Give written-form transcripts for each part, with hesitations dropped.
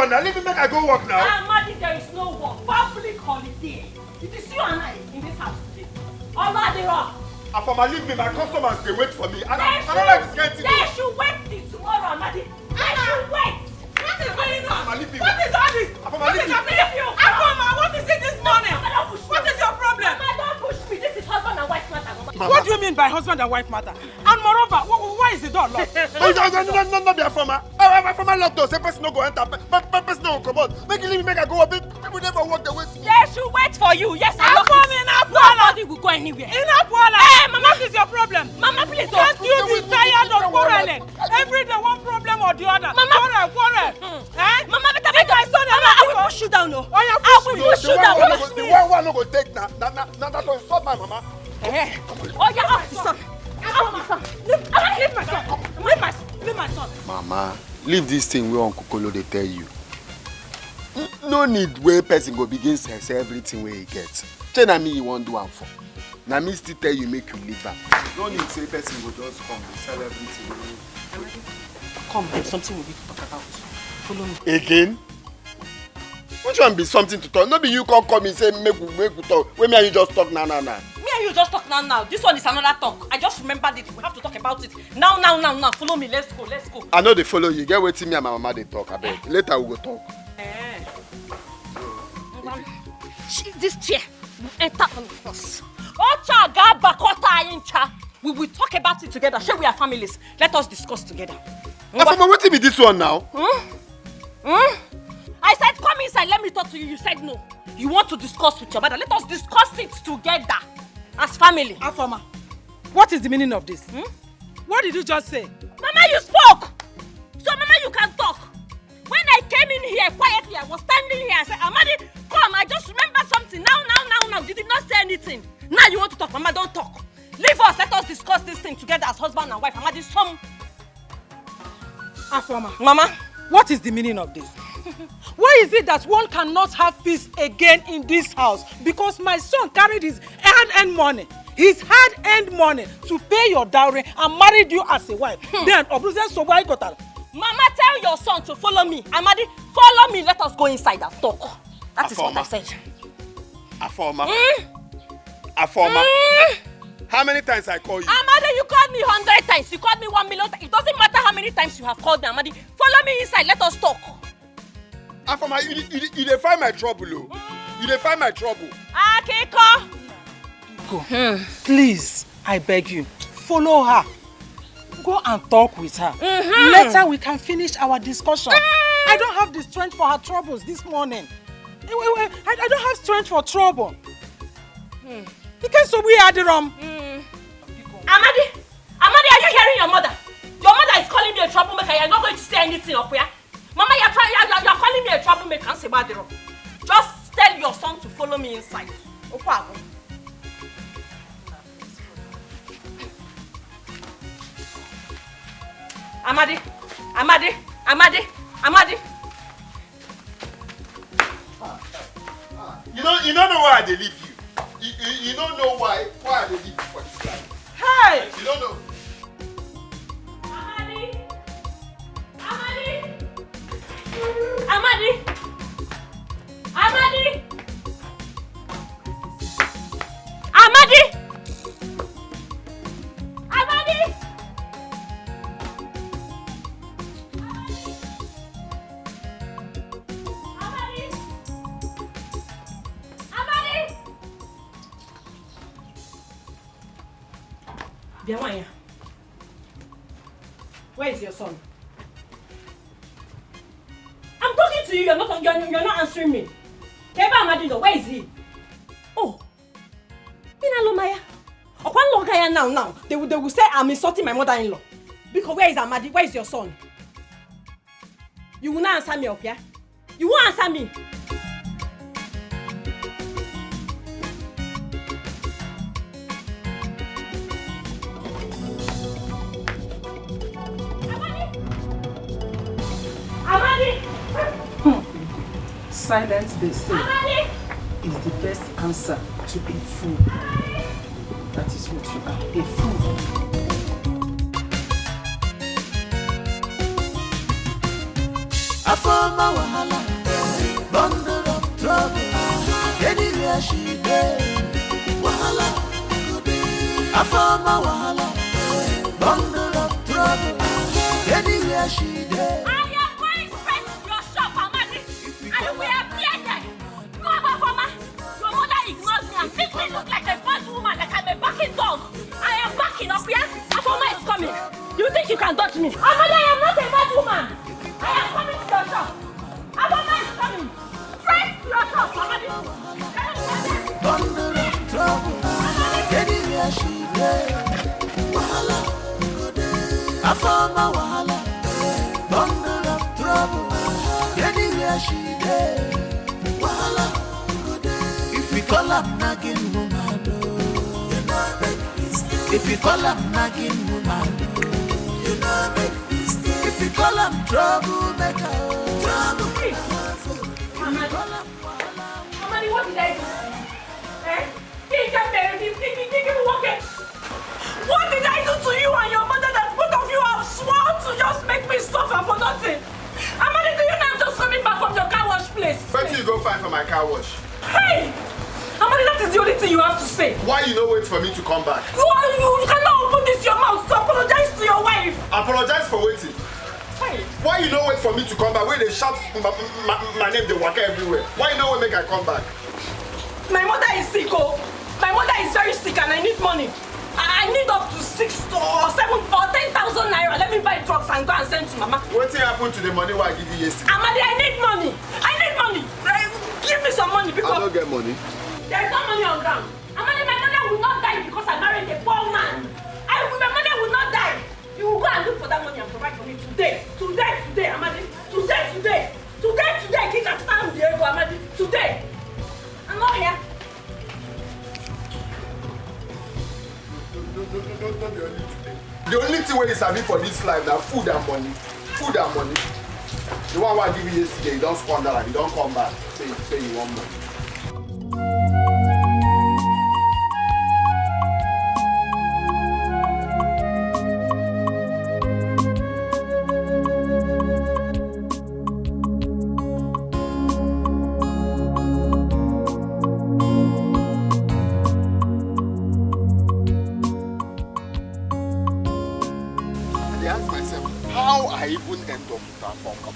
one now. Leave me make I go work now. Amadi, there is no work. Public holiday. It is you and I in this house today. Allah the rock. Afama, leave me. My customers, they wait for me. I don't like this kind of thing. They should wait till tomorrow, Amadi. They should wait. What is going on? Afama, leave me. What is all this? Afama, What leave is me. happening? Afama, what is it this morning? What is your problem? Mama, don't push me. This is husband and wife matter. Mama. What do you mean by husband and wife matter? And moreover, why is the door locked? No, be Afama. Afama locked doors. Person no go enter. Person no go come out. Make you leave me. Make I go up. People never walk the way. They should wait for you. Yes, I love it. Nobody will go anywhere. Enough, Wala. Hey, Mama, what is your problem? Mama, please don't. Can't you be tired of quarreling? Every day one problem or the other. Mama, quarrel. Eh? Mama, better make my son. Mama, I will push you down. No. I will push you down. The one no go take now. That will stop my mama. Eh? Oh yeah, off the son. Off the son. Leave my son. Leave my son. Mama, leave this thing where Uncle Kolo they tell you. No need where person go begin say everything where he gets. Tell na me you won't do am for. Na me still tell you make you leave am. No need say person go just come and sell everything. Come, there's something we need to talk about. Follow me. Again? Which one be something to talk? No be you come and say make we talk. When me and you just talk now. Me and you just talk now. This one is another talk. I just remembered it. We have to talk about it. Now. Follow me. Let's go. I know they follow you. Get waiting me and my mama they talk. I bet. Later we go talk. This chair will enter on first. We will talk about it together. Sure, we are families. Let us discuss together. Afama, what be this one now? I said come inside, let me talk to you. You said no. You want to discuss with your mother. Let us discuss it together as family. Afama, what is the meaning of this? What did you just say? Mama, you spoke. So Mama, you can talk. When I came in here quietly, I was standing here. I said, Amadi, come. I just remember something. Now. You did not say anything. Now you want to talk. Mama, don't talk. Leave us. Let us discuss this thing together as husband and wife. Amadi, some. Afama, Mama, what is the meaning of this? Why is it that one cannot have peace again in this house? Because my son carried his hard-earned money. His hard-earned money to pay your dowry and married you as a wife. Then, so why got that? Mama, tell your son to follow me. Amadi, follow me. Let us go inside and talk. That is what I said. Afama. How many times I call you? Amadi, you called me 100 times. You called me 1 million times. It doesn't matter how many times you have called me, Amadi. Follow me inside. Let us talk. Afama, you dey find my trouble, oh. You dey find my trouble. Akiko. Go. Please, I beg you, follow her. Go and talk with her. Later we can finish our discussion. I don't have the strength for her troubles this morning. I don't have strength for trouble. Because so we are the wrong. Amadi, are you hearing your mother? Your mother is calling me a troublemaker. You're not going to say anything up here. Mama, you're calling me a troublemaker. Can't say about the wrong. Just tell your son to follow me inside. Amadi. You don't know why I leave you. You don't know why I leave you for this life. Hey! You don't know. Amadi. Where is your son? I'm talking to you. You're not answering me. Where is he? Oh, Inalomaya. Now. They will say I'm insulting my mother-in-law. Because where is Amadi? Where is your son? You will not answer me, okay? You won't answer me. Silence, they say, is the best answer to a fool. That is what you are, a fool. I found my wahala, bundle of trouble. Anywhere she there, wahala go dey. I found my wahala, bundle of trouble. Anywhere she there. I am going straight to your shop, Amadi, and we are there. No, Afoma, your mother ignores me and makes me look like a bad woman, like I'm a barking dog. I am backing up here. Afoma is coming. You think you can dodge me? Amadi, I am not a bad woman. I am coming to your shop. Afoma is coming. Straight to your shop, Amadi. Bundle of trouble. Anywhere she there, wahala go dey. I found my wahala, bundle of trouble. Anywhere she there, wahala go dey. If we call her nagging woman, you know make mistake. If we call her nagging woman, you know make mistake. If we call her trouble maker, trouble. Amadi, what did I do? What did I do to you and your mother that both of you have sworn to just make me suffer for nothing? Amadi, do you know I'm just coming back from your car wash place? Where till you go find for my car wash? Hey! Amadi, that is the only thing you have to say. Why you no wait for me to come back? You cannot open this your mouth to apologize to your wife. Apologize for waiting. Hey! Why you no wait for me to come back? Where they shout my name, they walk everywhere. Why you no wait make I come back? My mother is sick, oh. My mother is very sick and I need money. I need up to 6 or 7 or 10,000 naira. Let me buy drugs and go and send to Mama. What happened to the money I give you yesterday? Amadi, I need money. I need money. Give me some money because I don't get money. there's no money on ground. Amadi, my mother will not die because I married a poor man. My mother will not die. You will go and look for that money and provide for me today. Today, Amadi. Today. Get that stand there, Amadi. Today. I'm not here. Don't be only today. The only thing where is having for this life now food and money. The one I give you yesterday, you don't squander and you don't come back. Say you want more.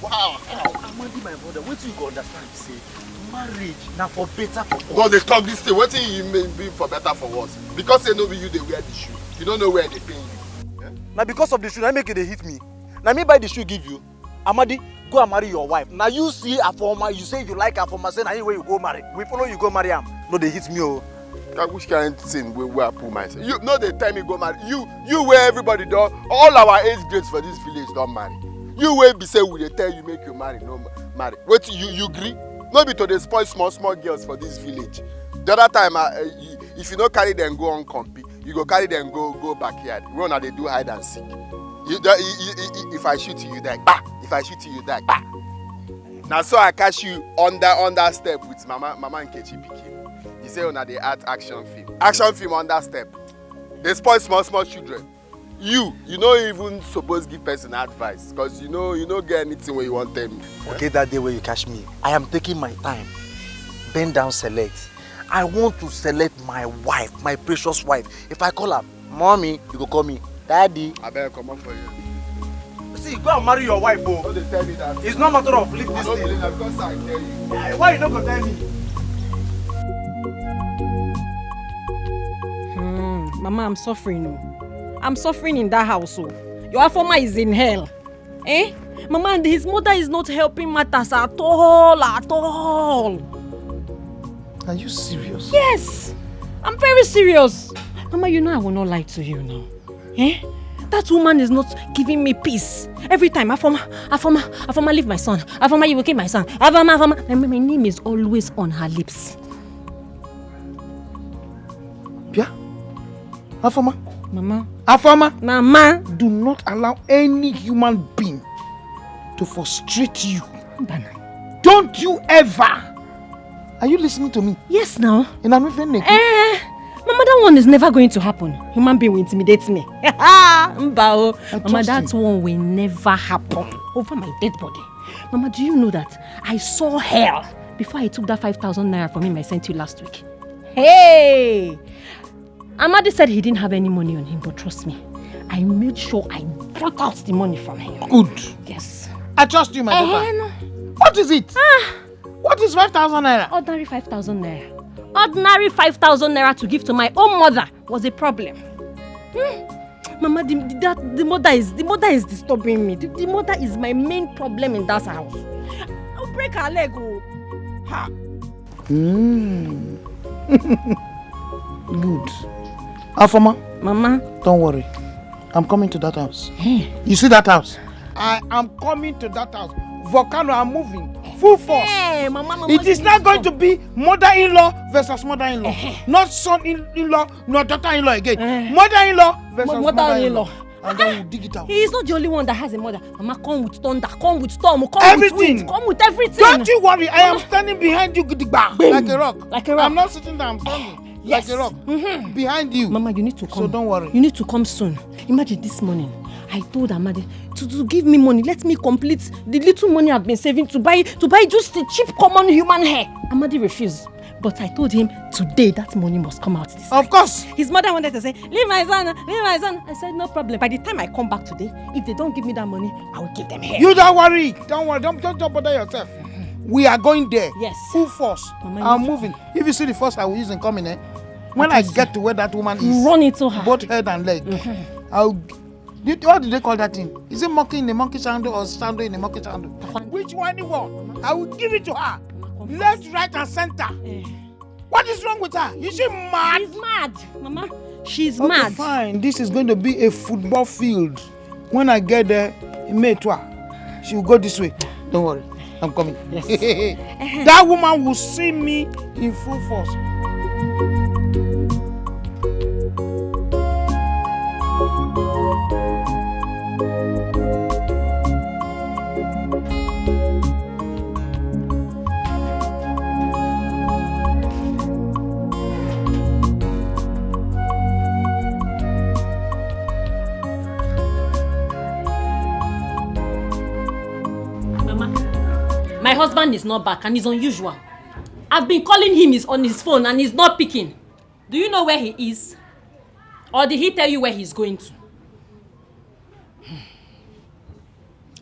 Amadi, my brother, what do you go understand? Say marriage now for better for worse. God, they talk this thing. What thing you may be for better for worse? Because they know you, they wear the shoe. You don't know where they pay you. Yeah? Now because of the shoe, now make it they hit me. Now me buy the shoe give you. Amadi, go and marry your wife. Now you see Afoma, you say you like Afoma, say now you where you go marry. We follow you go marry him. No, they hit me. Oh. Which kind of thing where I put myself? You know they tell me go marry. You where everybody do all our age grades for this village don't marry. You will be say we tell you make you marry, no marry. Wait, you agree? No be to dey spoil small girls for this village. The other time, if you no carry them go on compete, you go carry them go backyard. Run and they do hide and seek. If I shoot you, die. Bah! If I shoot you, die. Bah! Now so I catch you under step with Mama Nkechi Pikin. He say una dey act action film under step. They spoil small children. You no even suppose give person advice because you no get anything where you want them. Okay, that day where you catch me, I am taking my time. Bend down, select. I want to select my wife, my precious wife. If I call her mommy, you go call me daddy. I better come up for you. See, go and marry your wife, oh. No, they tell me that. It's not matter of leave this thing. Because I tell you. Why you not gonna tell me? Mama, I'm suffering. I'm suffering in that house. Your Afoma is in hell. Eh? Mama, and his mother is not helping matters at all. Are you serious? Yes. I'm very serious. Mama, you know I will not lie to you now. Eh? That woman is not giving me peace. Every time, Afoma, leave my son. Afoma, you will kill my son. Afoma. And my name is always on her lips. Yeah? Afoma? Mama. Afoma? Mama. Do not allow any human being to frustrate you. Bana. Don't you ever. Are you listening to me? Yes, now. Mama, that one is never going to happen. Human being will intimidate me. Mama, that one will never happen over my dead body. Mama, do you know that I saw hell before I took that 5,000 naira from him I sent you last week? Hey! Amadi said he didn't have any money on him, but trust me, I made sure I brought out the money from him. Good. Yes. I trust you, my daughter. No. What is it? What is 5,000 naira? Ordinary 5,000 naira. Ordinary 5,000 naira to give to my own mother was a problem. Mama, the mother is disturbing me. The mother is my main problem in that house. I'll break her leg. Ha. Good. Afoma. Mama. Don't worry. I'm coming to that house. You see that house? I am coming to that house. Volcano, I'm moving. Full force. Hey, Mama, it is not going to be mother-in-law versus mother-in-law. Not son-in-law, not daughter-in-law again. Mother-in-law versus mother-in-law. And then we'll dig it out. He is not the only one that has a mother. Mama, come with thunder, come with storm, come everything. with wind, come with everything. Don't you worry, I am standing behind you, Gidigba, like a rock. Like a rock. I'm not sitting there, I'm standing like a rock. Behind you. Mama, you need to come. So don't worry. You need to come soon. Imagine this morning, I told Amadi to give me money. Let me complete the little money I've been saving to buy just the cheap common human hair. Amadi refused. But I told him today that money must come out this Of course. His mother wanted to say, leave my son, leave my son. I said, no problem. By the time I come back today, if they don't give me that money, I will give them hair. You don't worry. Don't worry. Don't bother yourself. We are going there. Yes. Full force. Mama, I'm moving. If you see the force I will use in coming, when I get to where that woman is, run into her. Both head and leg. What do they call that thing? Is it monkey in the monkey sandal or sandal in the monkey sandal? Which one you want? I will give it to her. Left, right, and center. What is wrong with her? Is she mad? She's mad, Mama. She's mad. Fine. This is going to be a football field. When I get there, in May 12, she will go this way. Don't worry. I'm coming. Yes. That woman will see me in full force. My husband is not back and it's unusual. I've been calling him, he's on his phone and he's not picking. Do you know where he is? Or did he tell you where he's going to?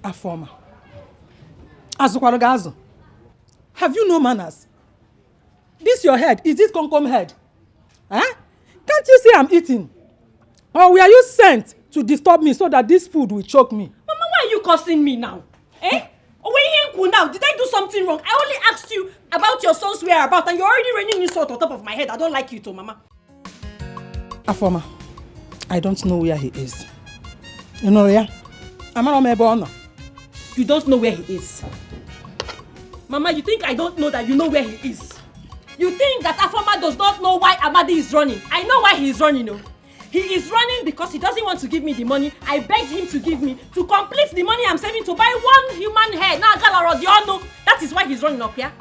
Afoma. Azukwarogazo. Have you no manners? This your head, is this Komkom head? Huh? Can't you see I'm eating? Or were you sent to disturb me so that this food will choke me? Mama, why are you cursing me now? Now, did I do something wrong? I only asked you about your son's whereabouts and you're already raining insult on top of my head. I don't like you too, Mama. Afoma, I don't know where he is. You know where? You don't know where he is. Mama, you think I don't know that you know where he is? You think that Afoma does not know why Amadi is running? I know why he is running, no? He is running because he doesn't want to give me the money I begged him to give me to complete the money I'm saving to buy one human hair. Now, that is why he's running up here.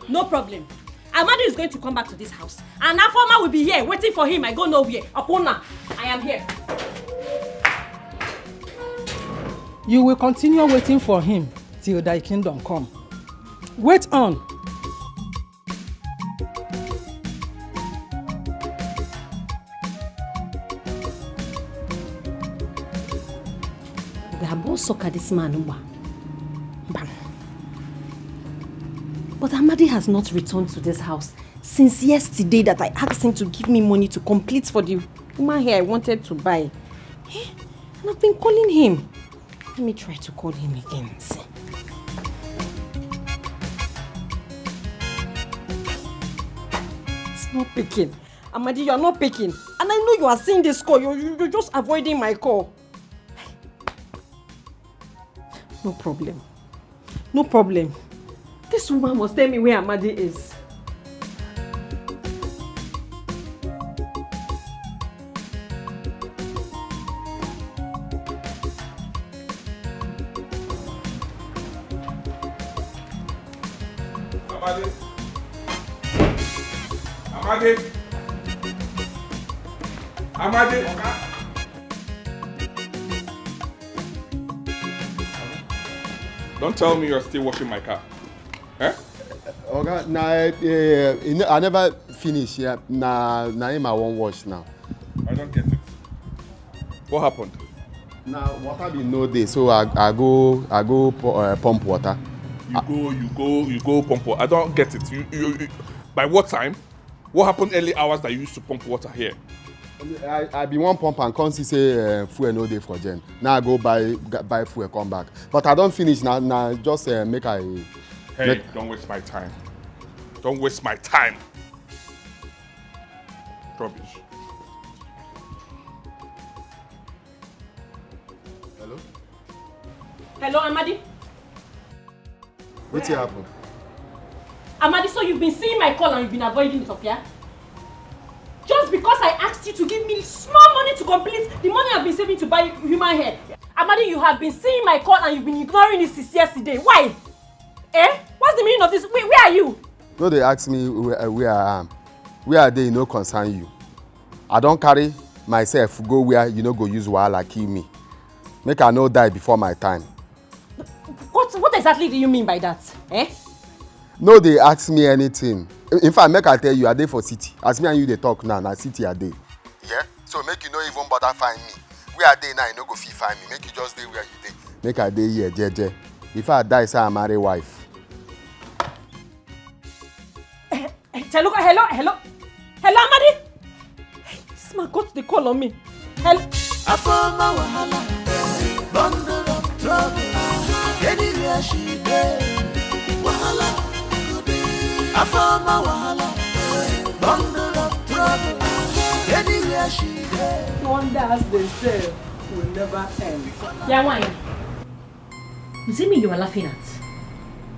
No problem. Amadi is going to come back to this house. And Afoma will be here waiting for him. I go nowhere. Apona, I am here. You will continue waiting for him till thy kingdom come. Wait on. Sucker this man. But Amadi has not returned to this house since yesterday that I asked him to give me money to complete for the woman hair I wanted to buy. And I've been calling him. Let me try to call him again. See. It's not picking. Amadi, you're not picking. And I know you are seeing this call. You're just avoiding my call. No problem. No problem. This woman must tell me where Amadi is. Amadi. Amadi. Amadi. Don't tell me you're still washing my car. Eh? Okay, I never finish. Yeah, now him I won't wash now. I don't get it. What happened? Now water be no day, so I go pump water. You go pump water. I don't get it. You by what time? What happened early hours that you used to pump water here? I be one pump and come see say fuel no day for gen. Now I go buy fuel come back. But I don't finish now. Now just make I. Hey, don't waste my time. Don't waste my time. Rubbish. Hello? Hello, Amadi? What's happened? Amadi, so you've been seeing my call and you've been avoiding it, okay? Just because I asked you to give me small money to complete the money I've been saving to buy human hair. Amadi, you have been seeing my call and you've been ignoring it since yesterday. Why? Eh? What's the meaning of this? Wait, where are you? No, they ask me where I am. Where are they? No concern you. I don't carry myself go where you no go use wahala kill me. Make I no die before my time. What exactly do you mean by that? Eh? No, they ask me anything. In fact, make I tell you, I dey for city. As me and you they talk now, na city I dey. Yeah? So make you no even bother find me. Where I dey now, you no go fit find me. Make you just dey where you dey. Make I dey here, jeje. Before I die, say I marry wife. Hello, Amadi. This man got the call on me. Hello. I found my wahala, bundle of trouble. Anywhere she dey, wahala go dey. I found my wahala, bundle of trouble. Anywhere she dey. Wonders they say will never end. Yeah, why? Does it mean you are laughing at?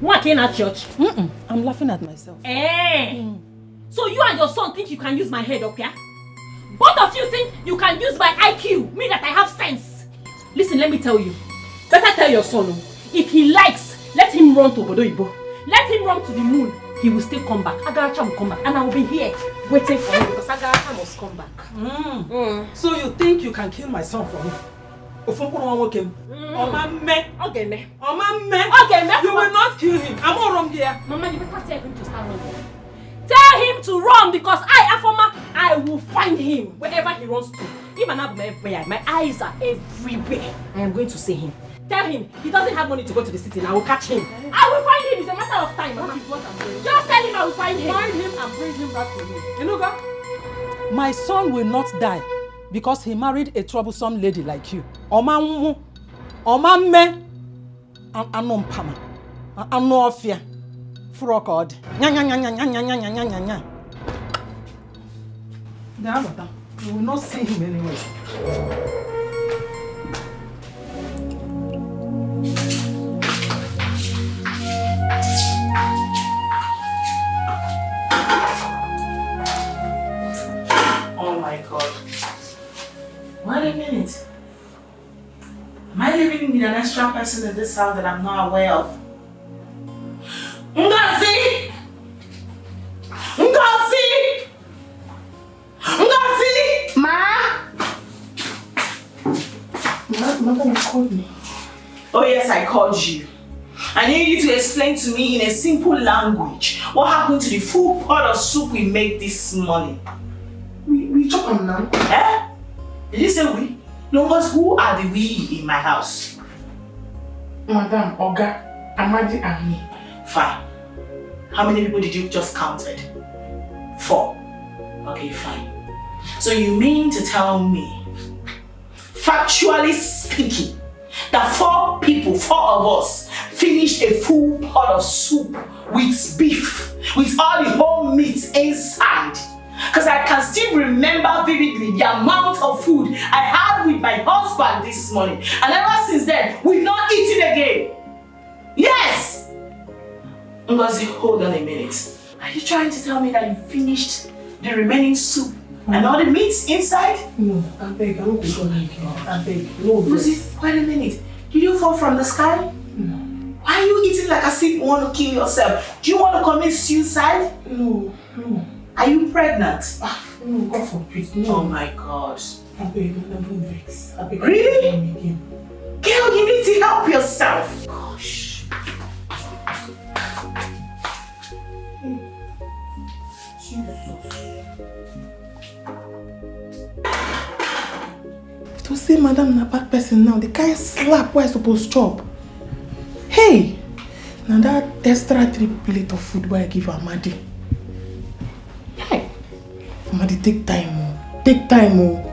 Walking at church? I'm laughing at myself. So you and your son think you can use my head up, yeah? Both of you think you can use my IQ, me that I have sense. Listen, let me tell you. Better tell your son, if he likes, let him run to Bodoibo. Let him run to the moon. He will still come back. Agaracha will come back. And I will be here waiting for him because Agaracha must come back. So you think you can kill my son for me? Okay, you will not kill him. I'm all wrong here. Mama, you better tell him to start running. Tell him to run because I will find him wherever he runs to. Even my eyes are everywhere. I am going to see him. Tell him he doesn't have money to go to the city and I will catch him. I will find him. It's a matter of time, Mama. Just tell him I will find him. Find him and bring him back to me. You know that? My son will not die because he married a troublesome lady like you. Omamme, Anompama, Anofia, Frogod. You will not see him anyway. Oh my God. Wait a minute. Am I living with an extra person in this house that I'm not aware of? Ngozi! Ngozi! Ngozi! Ma! Mother, you called me. Oh yes, I called you. I need you to explain to me in a simple language what happened to the full pot of soup we made this morning. We chop them now. Eh? Did you say we? No, but who are the we in my house? Madam, Oga, Amadi and me. Fine. How many people did you just counted? 4. Okay, fine. So you mean to tell me, factually speaking, that 4 people, 4 of us, finished a full pot of soup with beef, with all the whole meat inside? Because I can still remember vividly the amount of food I had with my husband this morning. And ever since then, we've not eaten again. Yes! Ngozi, hold on a minute. Are you trying to tell me that you finished the remaining soup and all the meats inside? No, I beg, I don't go like you. I beg, no. Ngozi, wait a minute. Did you fall from the sky? No. Why are you eating like as if you want to kill yourself? Do you want to commit suicide? No. Are you pregnant? No, God forbid. No. Oh my God. I beg, I don't vex. I beg. Really? Again. Girl, you need to help yourself. Gosh. say madam na bad person now, the kind slap where I supposed chop. Hey! Now that extra 3 plate of food where I give Amadi. Hey! Amadi, take time, oh. Take time, oh.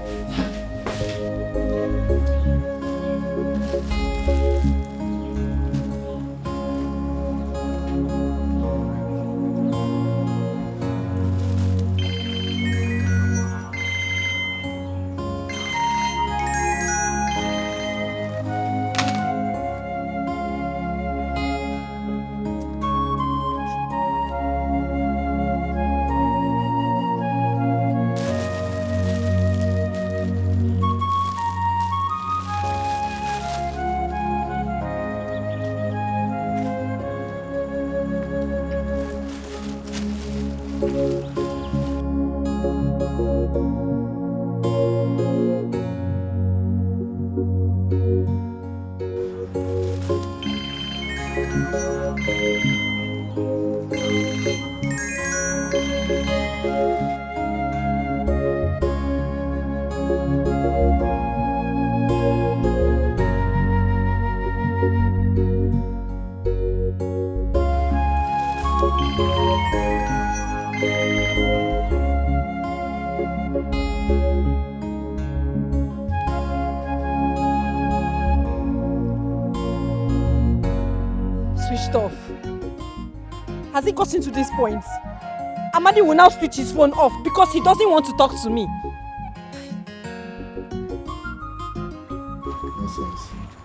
Switched off. Has it gotten to this point? Amadi will now switch his phone off because he doesn't want to talk to me.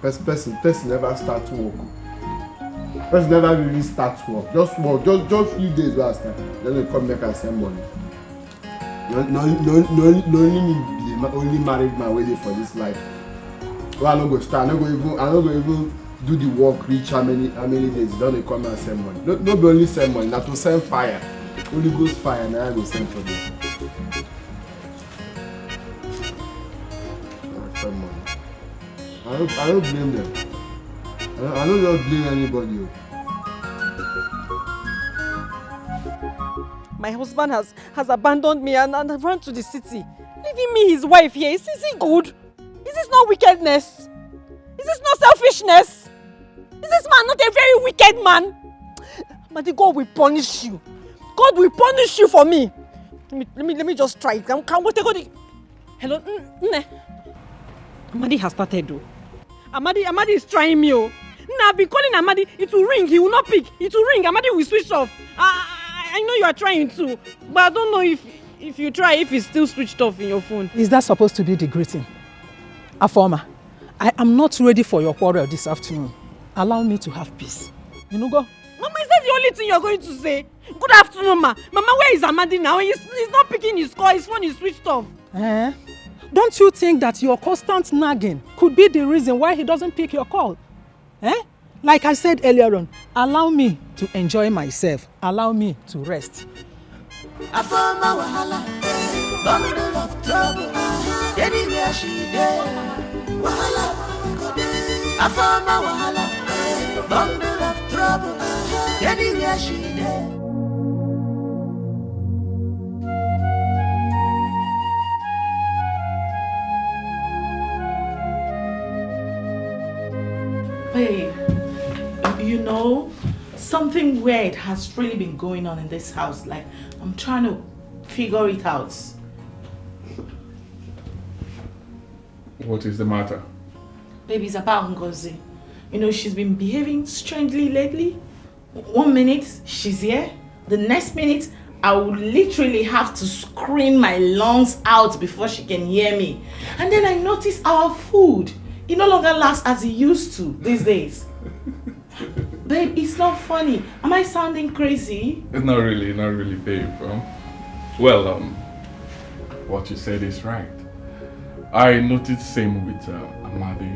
Nonsense. Person never start to work. Person never really start to work. Just work. Just few days last time. Then they come back and send money. No only married man waiting for this life. Well, I'm not going to start. I'm not going to even do the work, reach how many days. Then they come and send money. Not only send money, not to send fire. Holy Ghost fire, now I will send for them. Send money. I don't blame them. I don't just blame anybody. My husband has abandoned me and run to the city, leaving me his wife here. Is it good? Is this not wickedness? Is this not selfishness? Is this man not a very wicked man? But God will punish you. God will punish you for me. Let me just try it. Can we take it? Hello? Amadi has started though. Amadi is trying me. Oh. I've been calling Amadi. It will ring. He will not pick. It will ring. Amadi will switch off. I know you are trying to, but I don't know if you try, if it's still switched off in your phone. Is that supposed to be the greeting? Afoma, I am not ready for your quarrel this afternoon. Allow me to have peace. You know, go. Mama, is that the only thing you're going to say? Good afternoon, ma. Mama, where is Amadi now? He's not picking his call. His phone is switched off. Don't you think that your constant nagging could be the reason why he doesn't pick your call? Like I said earlier on, allow me to enjoy myself. Allow me to rest. I found my wahala, bundle of trouble. Anywhere she there, wahala, I found my wahala, bundle of trouble. Anywhere she there. Babe, you know, something weird has really been going on in this house. Like, I'm trying to figure it out. What is the matter? Baby, it's about Ngozi. You know, she's been behaving strangely lately. 1 minute, she's here. The next minute, I will literally have to scream my lungs out before she can hear me. And then I notice our food. It no longer lasts as it used to these days. Babe, it's not funny. Am I sounding crazy? Not really, babe. What you said is right. I noticed same with Amadi.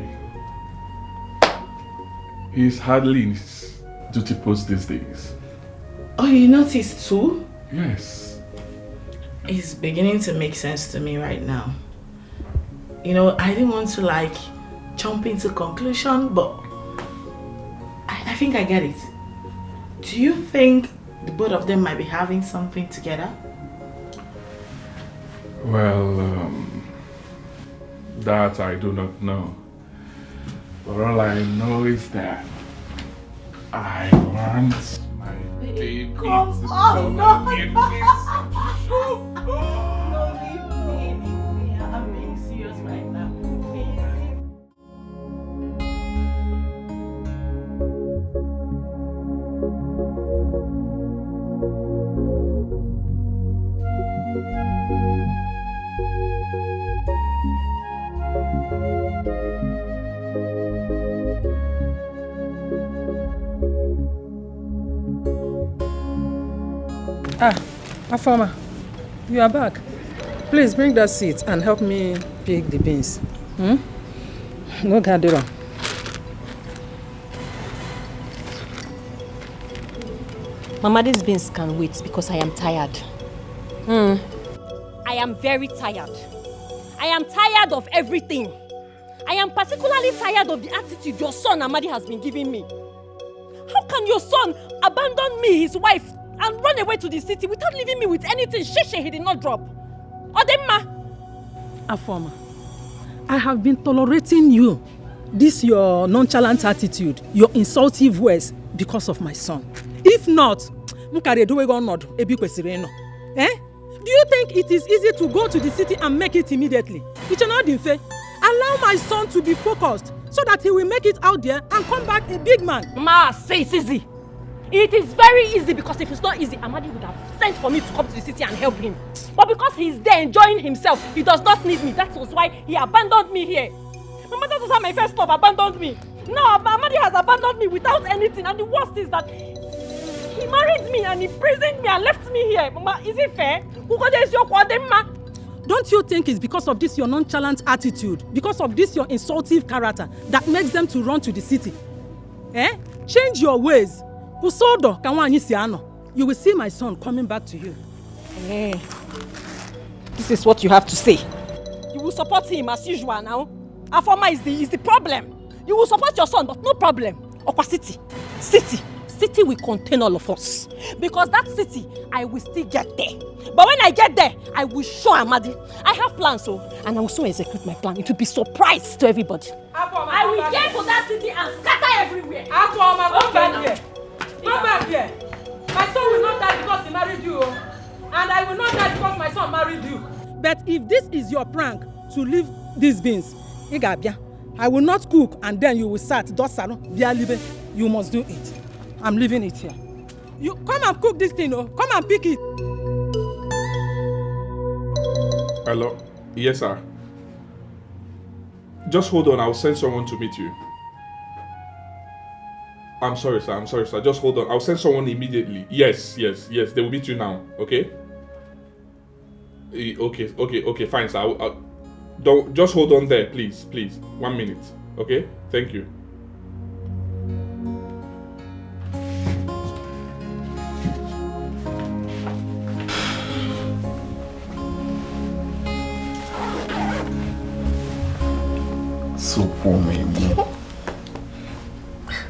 He's hardly in his duty post these days. Oh, you noticed too? Yes. It's beginning to make sense to me right now. You know, I didn't want to jump into conclusion, but I think I get it. Do you think the both of them might be having something together? Well, That I do not know. But all I know is that I want my baby to Come on, no, leave me. I'm being serious right now. Afoma, you are back. Please bring that seat and help me pick the beans. No gathering. Mama, these beans can wait because I am tired. I am very tired. I am tired of everything. I am particularly tired of the attitude your son Amadi has been giving me. How can your son abandon me, his wife, and run away to the city without leaving me with anything he did not drop? Odimgbe! Afoma, I have been tolerating you, this your nonchalant attitude, your insultive words, because of my son. If not, eh? Do you think it is easy to go to the city and make it immediately? It should not be fair. Allow my son to be focused so that he will make it out there and come back a big man. Ma, say it's easy. It is very easy, because if it's not easy, Amadi would have sent for me to come to the city and help him. But because he's there enjoying himself, he does not need me. That was why he abandoned me here. Mama, that was how my first love abandoned me. Now Amadi has abandoned me without anything, and the worst is that he married me and imprisoned me and left me here. Mama, is it fair? Don't you think it's because of this your nonchalant attitude, because of this your insultive character, that makes them to run to the city? Change your ways. You will see my son coming back to you. This is what you have to say. You will support him as usual now. Afoma is the problem. You will support your son, but no problem. Okwa City will contain all of us. Because that city, I will still get there. But when I get there, I will show Amadi. I have plans, and I will soon execute my plan. It will be surprise to everybody. I will get to that city and scatter everywhere. Afoma, come back here. Come back here. My son will not die because he married you. And I will not die because my son married you. But if this is your prank to leave these beans, I will not cook and then you will start. You must do it. I'm leaving it here. You come and cook this thing, come and pick it. Hello? Yes, sir. Just hold on, I'll send someone to meet you. I'm sorry, sir. Just hold on. I'll send someone immediately. Yes. They will meet you now, okay? Okay, fine, sir. Don't, just hold on there, please. 1 minute, okay? Thank you. So for me,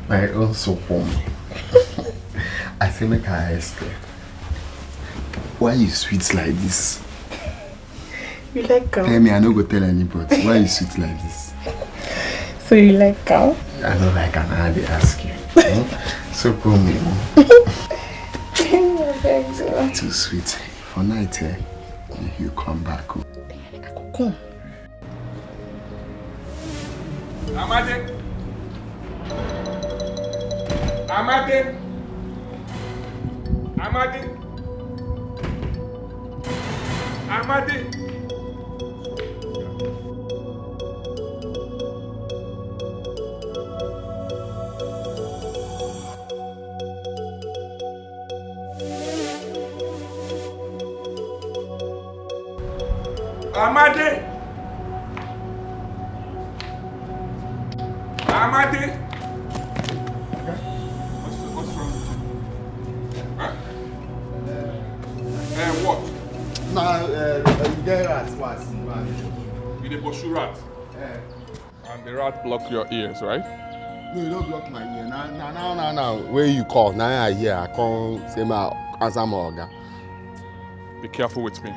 my own so for me. I say make I ask you, why you sweet like this? You like cow? Tell me, I no go tell anybody. Why you sweet like this? So you like cow? I don't like an I dey ask you. So for me, too sweet. For night, you come back. Come. Amadi. What's wrong with you? Huh? What? No, you get rats, what? You dey pursue rat? And the rat block your ears, right? No, you don't block my ear. Now. Where you call? Now I hear. I come say my answer my organ. Be careful with me.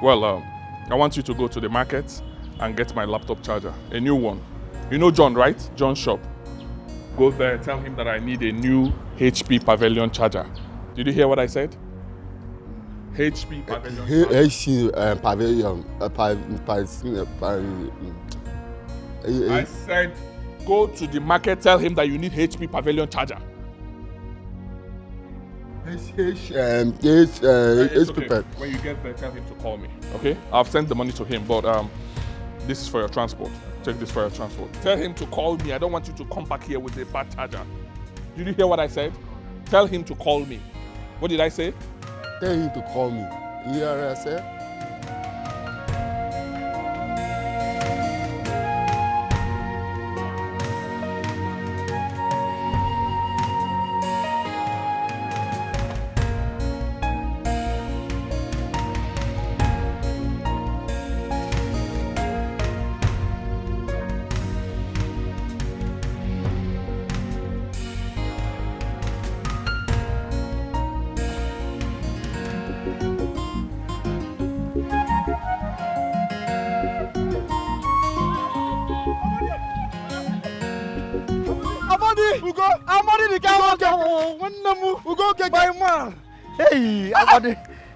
Well, I want you to go to the market and get my laptop charger, a new one. You know John, right? John's shop. Go there, tell him that I need a new HP Pavilion charger. Did you hear what I said? HP Pavilion charger. HP Pavilion. I said, go to the market, tell him that you need HP Pavilion charger. It's okay. When you get there, tell him to call me. Okay? I've sent the money to him, but this is for your transport. Take this for your transport. Tell him to call me. I don't want you to come back here with a bad charger. Did you hear what I said? Tell him to call me. What did I say? Tell him to call me. You hear what I said?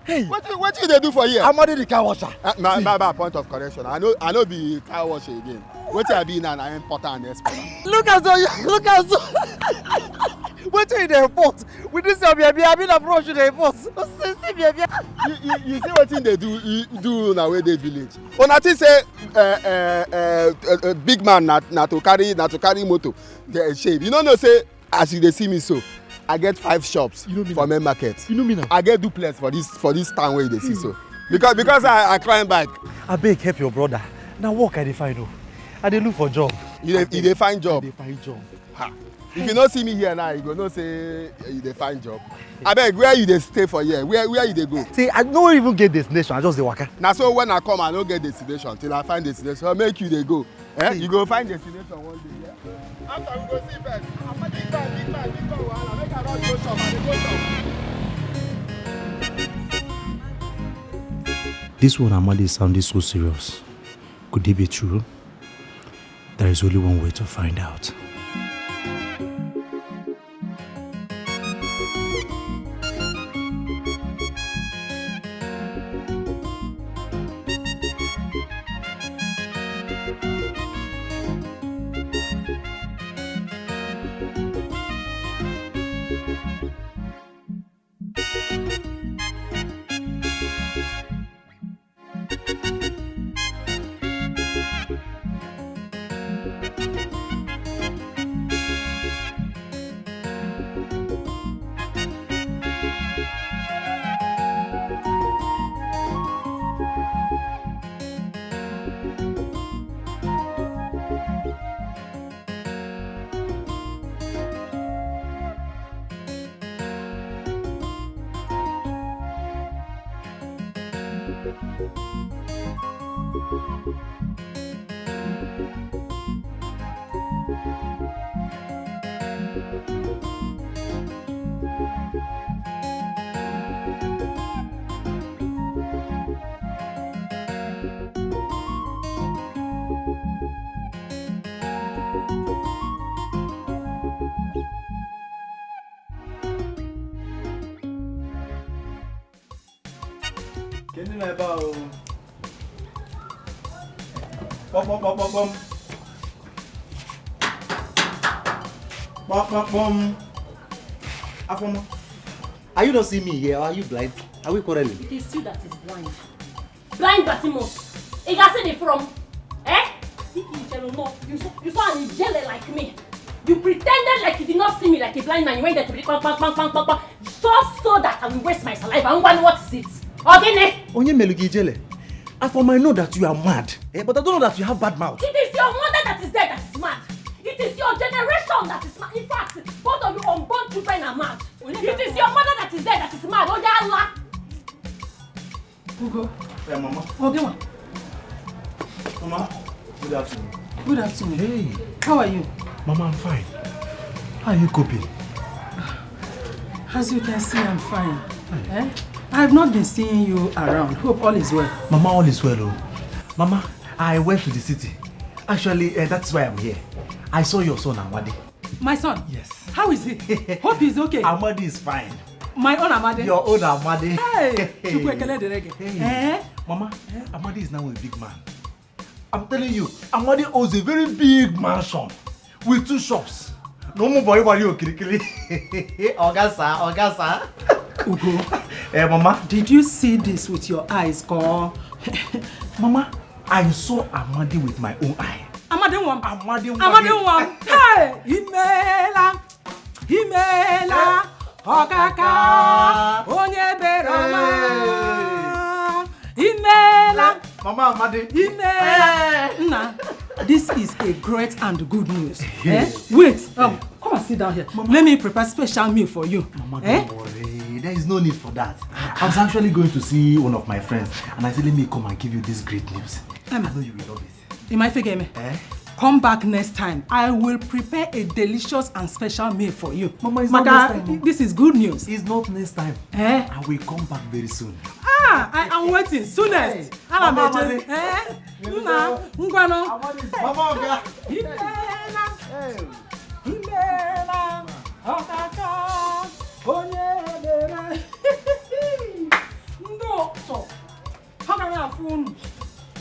Hey, what you they do for here? I'm already the car washer. My point of correction. I know be car washer again. What I be now? I importer and exporter. Look at so. What you the import? With this baby, I been approach the import. You see what thing they do now where they village. When I say big man not to carry motor, they shave. You know say as you they see me so. I get 5 shops for main market. You know me now. I get duplex for this town where they see so. Because I climb back. I beg help your brother. Now work I dey find. I dey look for job. You dey find job. I dey find job. Ha. If you not see me here now, you go know say you dey find job. I beg where you dey stay for here? Where you dey go? See, I don't even get destination. I just dey waka. Now so when I come, I don't get destination till I find destination. I'll make you dey go. Eh? You go find destination one day. Yeah? After we go see first. I'm not big man. Wahala. Make I not go shop. I dey go shop. This one Amadi is sounding so serious. Could it be true? There is only one way to find out. Are you not seeing me here or are you blind? Are we quarreling? It is you that is blind. Blind Batimos. You can see the from. Eh? You saw an jelly like me. You pretended like you did not see me like a blind man. You went there to be just so that I will waste my saliva. And what is it? Okay, Onye melugi jele. I for might know that you are mad, but I don't know that you have bad mouth. It is your mother that is there that is mad. It is your generation that is mad. In fact, both of you unborn children are mad. It is your mother that is there that is mad. Oh, Allah. Ugo. Yeah, Mama. Okay, ma. Mama. Good afternoon. Good afternoon. Hey. How are you? Mama, I'm fine. How are you coping? As you can see, I'm fine. Eh? I've not been seeing you around. Hope all is well. Mama, all is well. Oh. Mama, I went to the city. Actually, that's why I'm here. I saw your son, Amadi. My son? Yes. How is he? Hope he's okay. Amadi is fine. My own Amadi? Your own Amadi. Hey! Hey. Mama, Amadi is now a big man. I'm telling you, Amadi owns a very big mansion with 2 shops. No more boy, Kirikiri. Ogasa. Ugo. Mama. Did you see this with your eyes, Ko? Mama, I saw Amadi with my own eye. Amadi one. Hey! Himela. Okaka. Onye berama. Himela. Mama, Amadi. Himela. Nah, this is a great and good news. Wait. Come and sit down here. Mama. Let me prepare special meal for you. Mama, don't worry. There is no need for that. I was actually going to see one of my friends, and I said, let me come and give you this great news. I know you will love it. You might forget me. Come back next time. I will prepare a delicious and special meal for you. Mama, it's not next time. This is good news. It's not next time. I will come back very soon. I am waiting. Soonest. Mama,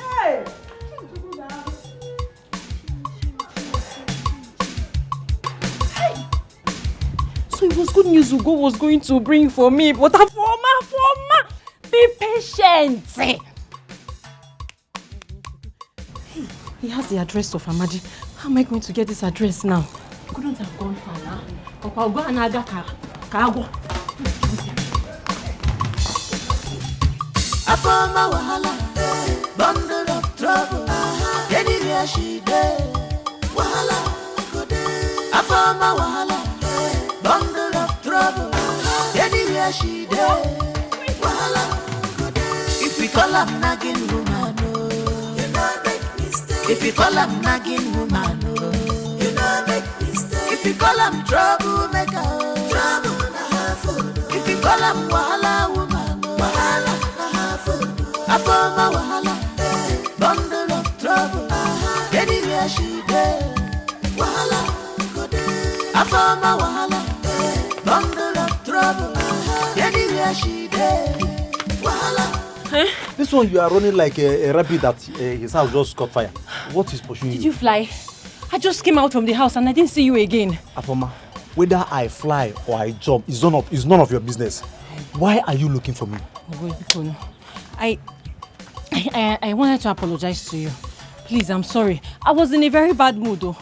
Hey! So it was good news Ugo was going to bring for me, but Afoma, be patient. He has the address of Amadi. How am I going to get this address now? I couldn't have gone far now. I'll go and Kago. Afoma wahala, bundle of trouble. Anywhere she dey, wahala go dey. Afoma wahala, bundle of trouble. Anywhere she dey, wahala go dey. If we call her nagging woman, you know make mistake. If we call her nagging woman, you know make mistake. If we call her troublemaker, trouble na her food. If we call her wahala woman, wahala. Afoma wahala, bundle of trouble. Anywhere she dey, wahala go dey. Afoma wahala, bundle of trouble. Anywhere she dey, wahala. This one you are running like a rabbit that his house just caught fire. What is pursuing you? Did you fly? I just came out from the house and I didn't see you again. Afoma, whether I fly or I jump is none of your business. Why are you looking for me? I wanted to apologize to you. Please, I'm sorry. I was in a very bad mood though.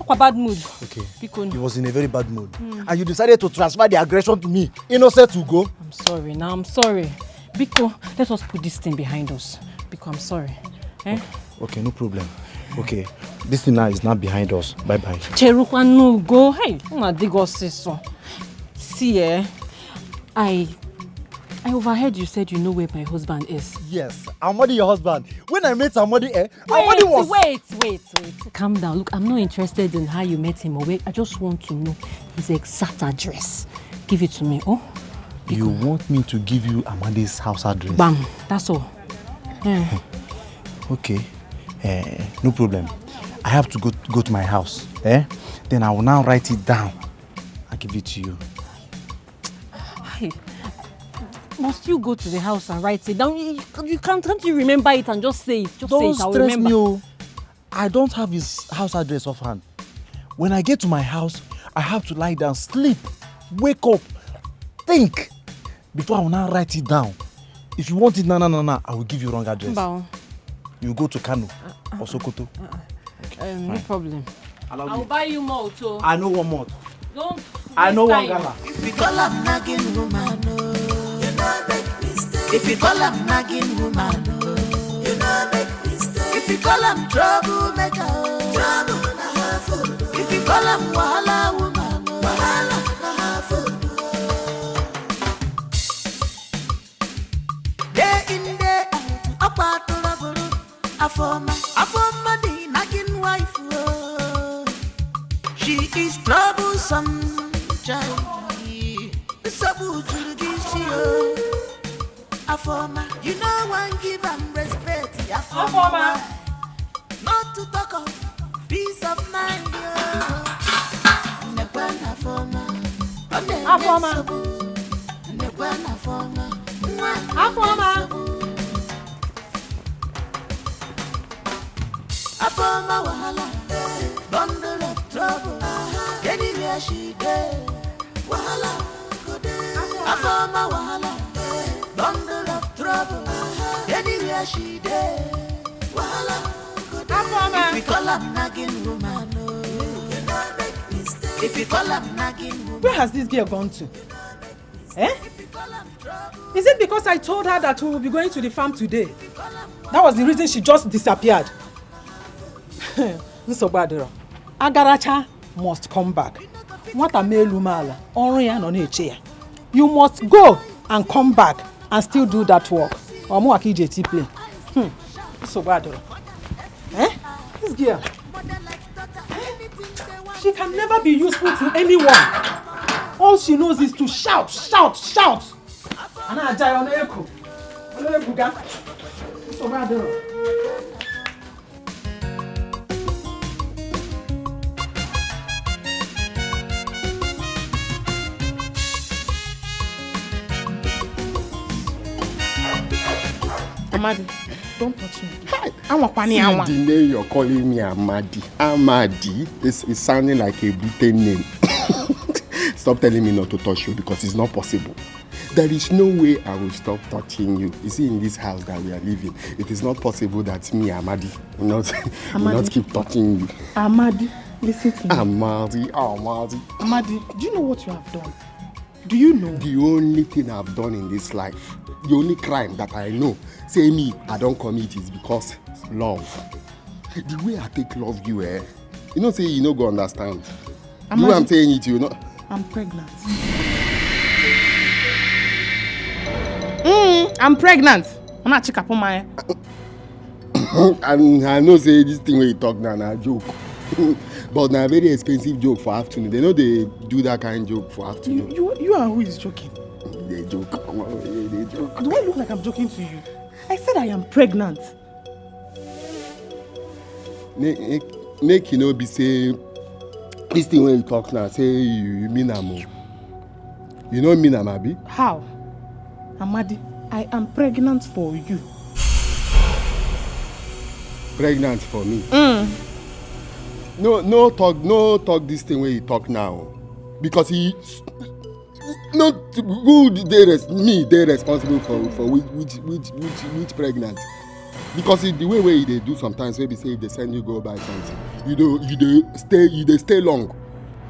A bad mood. Okay. You was in a very bad mood. And you decided to transfer the aggression to me. Innocent to go. I'm sorry. Now I'm sorry. Biko, let us put this thing behind us. Biko, I'm sorry. Okay, no problem. Okay. This thing now is not behind us. Bye-bye. Cherukwa no go. Hey, una dig us so. See, I overheard you said you know where my husband is. Yes, Amadi your husband. When I met Amadi, Amadi was... Wait. Calm down. Look, I'm not interested in how you met him or where. I just want to know his exact address. Give it to me, oh? You want me to give you Amadi's house address? Bam, that's all. Okay, no problem. I have to go to my house. Then I will now write it down. I'll give it to you. Hey. Must you go to the house and write it down? Can't you remember it and just say it? Don't stress me. I don't have his house address offhand. When I get to my house, I have to lie down, sleep, wake up, think before I will now write it down. If you want it, no, I will give you wrong address. Bow. You go to Kano or Sokoto. Okay, no problem. I'll buy you more too. I know one more. Don't. I know one gala. If we call her nagging woman, you know make mistake. If we call her nagging woman, you know make mistake. If we call her troublemaker, trouble na her food. If we call her wahala woman, wahala na her food. Day in day out, apart to trouble. Afoma the nagging wife. She is troublesome, child. Afoma, you know one give and respect. Afoma, not to talk of peace of mind. Afoma, Afoma, Afoma wahala, bundle of trouble. Anywhere she go, wahala go there. Afoma wahala, bundle of trouble. Anywhere she go, wahala go there. If we call her nagging woman, no, you not make mistake. If we call her nagging woman, Where has this girl gone to? Eh? Is it because I told her that we will be going to the farm today? That was the reason she just disappeared. Nsobadiro, Agaracha must come back. You must go and come back and still do that work. Nsobadiro. Eh? This girl. She can never be useful to anyone. All she knows is to shout, shout, shout. And I die on the echo. Amadi, don't touch me. The name you're calling me Amadi. Amadi is sounding like a Britain name. Stop telling me not to touch you because it's not possible. There is no way I will stop touching you. You see, in this house that we are living, it is not possible that me, Amadi, will not keep touching you. Amadi, listen to me. Amadi. Amadi, do you know what you have done? Do you know? The only thing I've done in this life, the only crime that I know, say me, I don't commit is because love. The way I take love you, you know, say you no go understand. Amadi, the way I'm saying it, you know. I'm pregnant. I'm pregnant. I'm not chicken my. And I know say this thing where you talk now, na joke. But na very expensive joke for afternoon. They know they do that kind of joke for afternoon. You are who is joking? They joke. They joke. Do I look like I'm joking to you? I said I am pregnant. Make you know be say this thing when you talk now, say you mean am. You know mean am, abi? How? Amadi, I am pregnant for you. Pregnant for me? No talk this thing when you talk now. Because he not who they responsible for which pregnant. Because the way they do sometimes, maybe say if they send you go buy something, you stay long.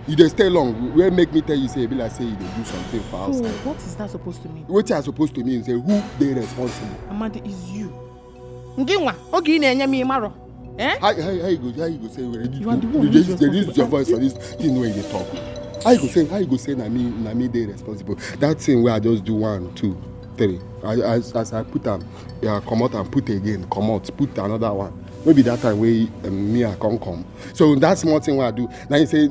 You dey stay long. Where make me tell you say, be like say you dey do something for outside. So what is that supposed to mean? What is supposed to mean? Say who they responsible? Amadi, is you. Nginwa, oge ị na-enye m ịmarọ. Eh? How you go say you are the one who is responsible. Use your voice for this thing when you talk. How you go say na me they responsible? That thing where I just do 1, 2, 3. As I put them, come out and put again, come out, put another one. Maybe that time where me I come. So that's small thing what I do. Now you say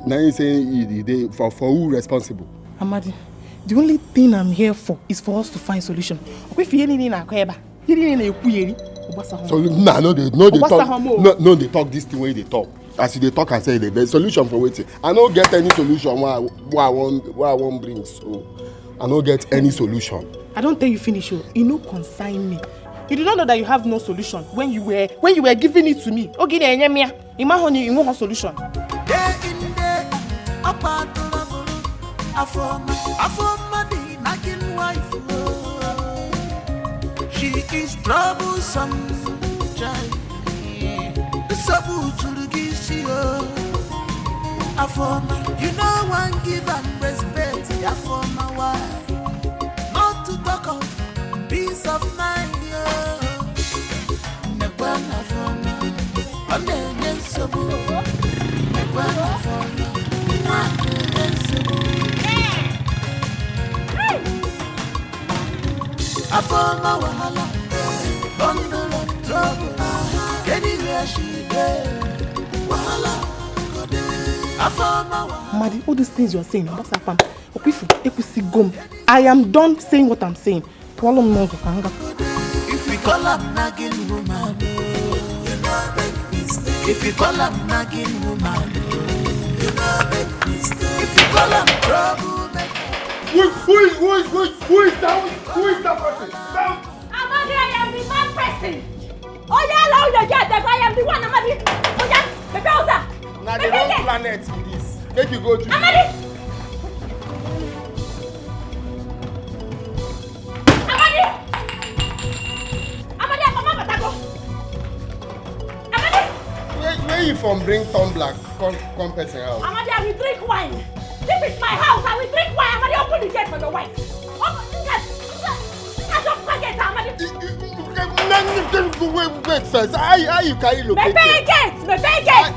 for who responsible? Amadi, the only thing I'm here for is for us to find solution. So no they talk this thing where they talk. As they talk and say the solution for waiting. I don't get any solution what I want bring. So I don't get any solution. I don't tell you finish you. You no consign me. You did not know that you have no solution when you were giving it to me. Okay, you want a solution. She is troublesome. You know one give and respect. Why? Not to talk of peace of mind. I found my wahala, bundle of trouble. Anywhere she there, wahala go there. I found my wahala. Madi, all these things you're saying, I am done saying what I'm saying. Swallow me nose, kanga. If we call her nagging woman, you know make mistake. If we call her nagging woman, you know make mistake. If we call her trouble, Who is that person? Down. Amadi, I am the mad person. Oh yeah, allow you to get there. I am the one, Amadi. Oh yeah, the browser. Now the wrong planet it is. Make you go to. Amadi. Amadi, I'm a Batago. Amadi. Where you from? Bring tumbler, come person out. Amadi, I will drink wine. This is my house. I will drink wine. Amadi, open the gate for your wife. Open the gate. I don't forget, Amadi. Wait first. How you carry located? Me pay gate.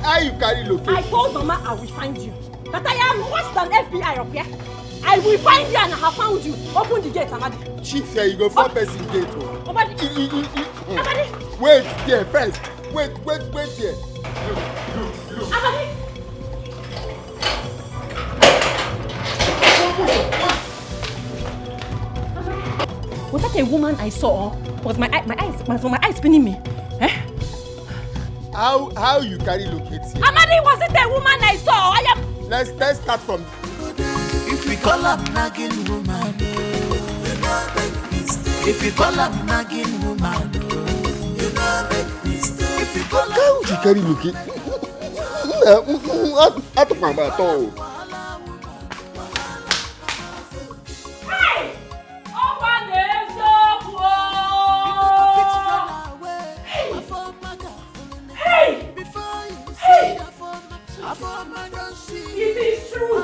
How you carry located? I told Mama I will find you. That I am worse than FBI up here. I will find you and I have found you. Open the gate, Amadi. Chief here, you go 4 person gate. Amadi. Amadi. Wait there first. Wait there. Look. Amadi. Was that a woman I saw? Was my eyes spinning me? Eh? How you carry locate here? Amadi, was it a woman I saw? Let's start from. if we call her nagging woman, you know make mistake. If we call her nagging woman, you know make mistake. If we call her How you carry locate? I took my bath. It is true.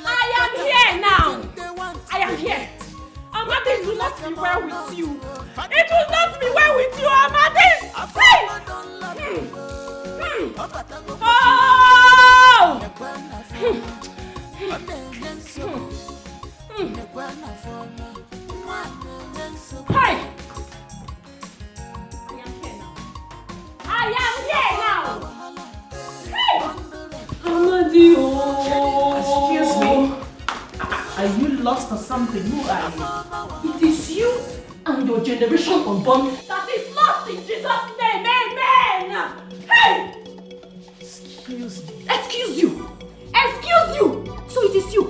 I am here now. I am here. Amadi, it will not be well with you. It will not be well with you, Amadi. Oh! Hey! I am here now. Hey! Amadi, Excuse me. Are you lost or something? Who are you? It is you and your generation unborn that is lost in Jesus' name. Amen. Hey! Excuse me. Excuse you. So it is you.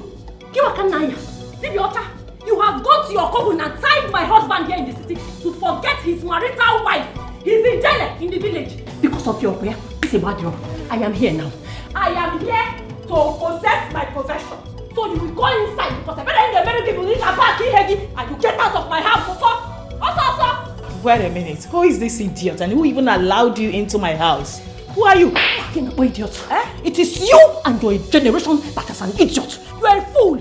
Kiwakanaya. Dibiota. You have gone to your coven and tied my husband here in the city to forget his marital wife. He's in jail in the village because of your prayer. It's a bad job. I am here now. I am here to possess my possession. So you will go inside because I better in the very people and you get out of my house. Also. Wait a minute. Who is this idiot and who even allowed you into my house? Who are you? Fucking idiot. Eh? It is you and your generation that is an idiot. You are a fool.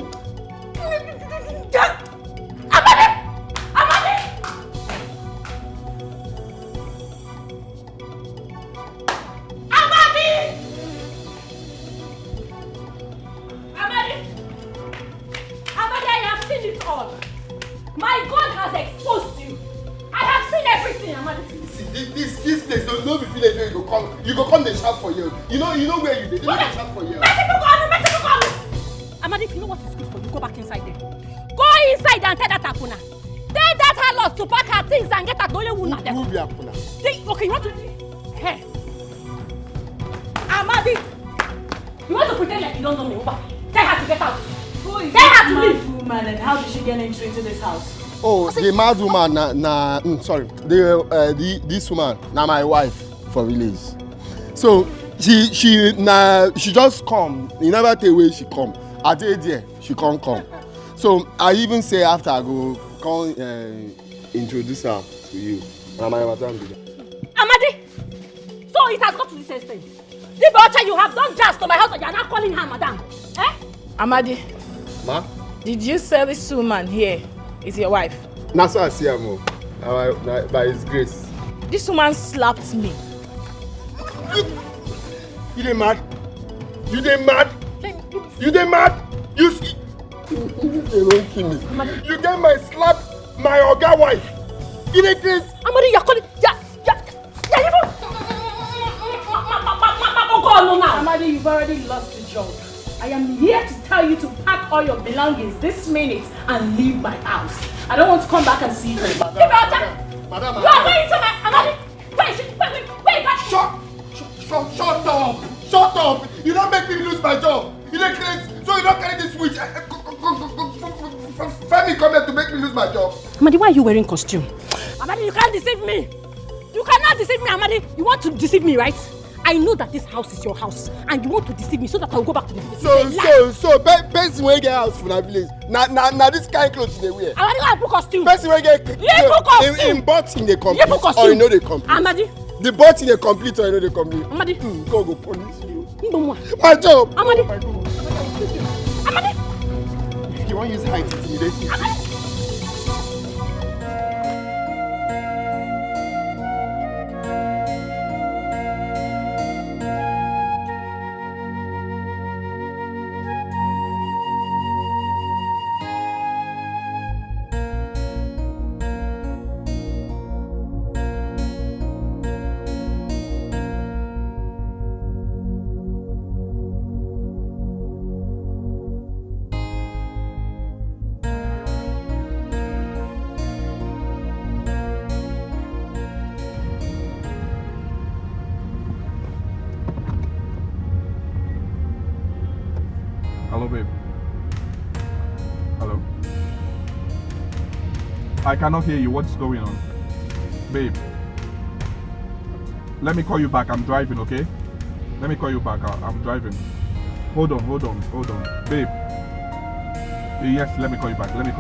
Amadi! Amadi, I have seen it all. My God has exposed you. I have seen everything, Amadi. See, this place don't be feeling where you go come they shout for you. You know where you did. They shout for you. Amadi, if you know what is good for you, go back inside there. Go inside and tell that Akuna. Tell that harlot to pack her things and get her Nollywood. Who be Akuna? Okay, you want to... Hey. Amadi, you want to pretend like you don't know me, Uba? Tell her to get out. Who is Tell her this to mad leave. woman and how did she get into this house? Oh, the mad woman, sorry. This woman, now my wife for village. So she just come. You never tell where she come. I tell there, she come. So I even say after I go come introduce her to you. Amadi, so it has got to this extent. The butcher you have done just to my house and you are not calling her madam. Eh? Amadi, Ma? did you say this woman here is your wife? That's what I see her more. By his grace. This woman slapped me. You dey mad? You dey mad? You dey mad? You don't kill me. You get my slap, my oga wife. You dey crazy? Amadi, you're calling... Amadi, you've already lost the job. I am here to tell you to pack all your belongings this minute and leave my house. I don't want to come back and see you. Hey, madam, madam. Wait, Amadi! Wait, Shut up! Shut up! You don't make me lose my job. You don't crazy, so you don't carry this switch. Femi come here to make me lose my job. Amadi, why are you wearing costume? Amadi, you can't deceive me. You cannot deceive me, Amadi. You want to deceive me, right? I know that this house is your house, and you want to deceive me so that I will go back to the village. So, person wey get house for the village. Now this kind of clothes they wear. Amadi, I put costume. Person wey get in box in the complete or you know they complete. Amadi. The box in the complete or you know they complete. Amadi. Go punish you. My job. Amadi. Oh my God. Amadi. You want to use height to intimidate me? Amadi. Hello, babe. Hello? I cannot hear you. What's going on? Babe. Let me call you back. I'm driving, okay? Let me call you back. I'm driving. Hold on. Babe. Yes, let me call you back. I'm driving.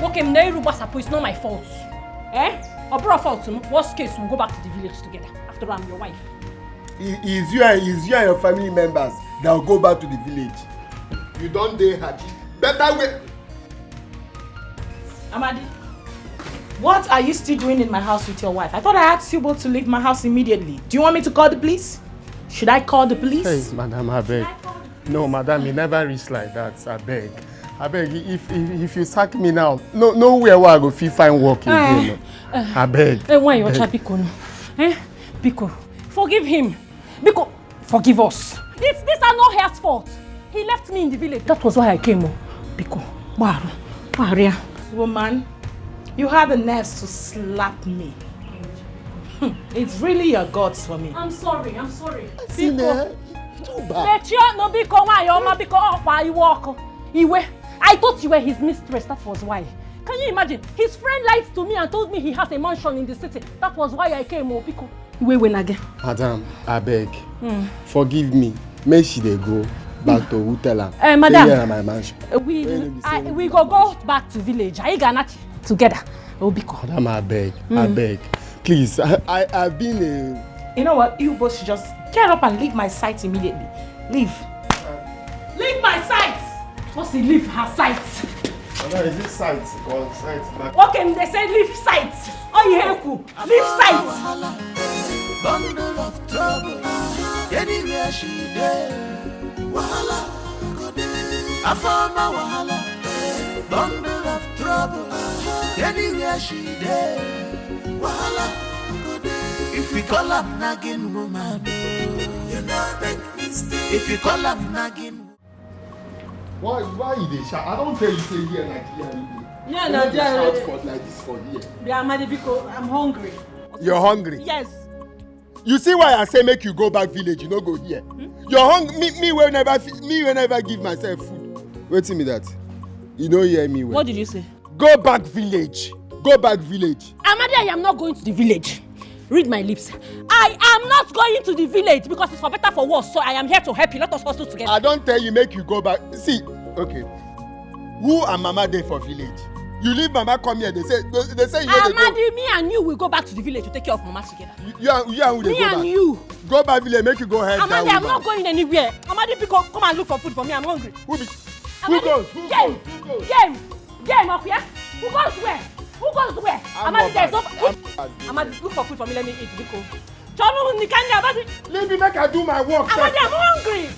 Okay. Okay, it's not my fault. Or bro fault. Worst case, we'll go back to the village together. After I'm your wife. It's you and your family members that will go back to the village. You don't dare Haji. Better way. Amadi, what are you still doing in my house with your wife? I thought I asked you both to leave my house immediately. Do you want me to call the police? Should I call the police? Hey, madam, I beg. No, madam, you never reach like that. I beg. If you sack me now, nowhere where I go feel fine work again. I beg. Why you try Biko? Biko, forgive him. Biko, forgive us. These are not his fault. He left me in the village. That was why I came. Biko, Maria. Woman, you had the nerves to slap me. It's really your guts for me. I'm sorry. Biko. Too bad. I thought you were his mistress, that was why. Can you imagine? His friend lied to me and told me he has a mansion in the city. That was why I came, Biko. Wait again. Madam, I beg. Forgive me. Make she they go back to Utela. Madam, my mansion. We go back to village. I gonna together. Biko. Madam, I beg. Please, I've been a... You know what? You both should just get up and leave my sight immediately. Leave. Leave my sight! What's he leave her sight? Madam, is it sight or sight? Okay, they say leave sight. Oh, yeah, leave sight. Bundle of trouble. Anywhere she there. Wahala. I found my wahala. Bundle of trouble. Anywhere she there. Wahala. If we call her nagging woman, you not make mistake. If you call her nagging. Why you dey shout? I don't tell you say here like here. Yeah, no, no, shout for like this for here. Yeah, Amadi, because I'm hungry. You're hungry? Yes. You see why I say make you go back village, you no go here. You're hungry. Me will never give myself food. Wait till me that. You don't hear me well. What did you say? Go back village. Go back village. Amadi, I am not going to the village. Read my lips. I am not going to the village because it's for better for worse. So I am here to help you. Let us hustle together. I don't tell you make you go back. See, okay. Who and Mama there for village? You leave Mama come here. They say you know they go. Amadi, me and you will go back to the village to take care of Mama together. You and who they me go and back? You. Go back village. Make you go head Amadi, down. I'm not going anywhere. Amadi, come and look for food for me. I'm hungry. Who Amadi, goes? Game up here. Who goes where? Who goes where? Amadi, there's no. Amadi, look for food for me. Let me eat. Biko. Leave me make I do my work. Amadi, I'm hungry.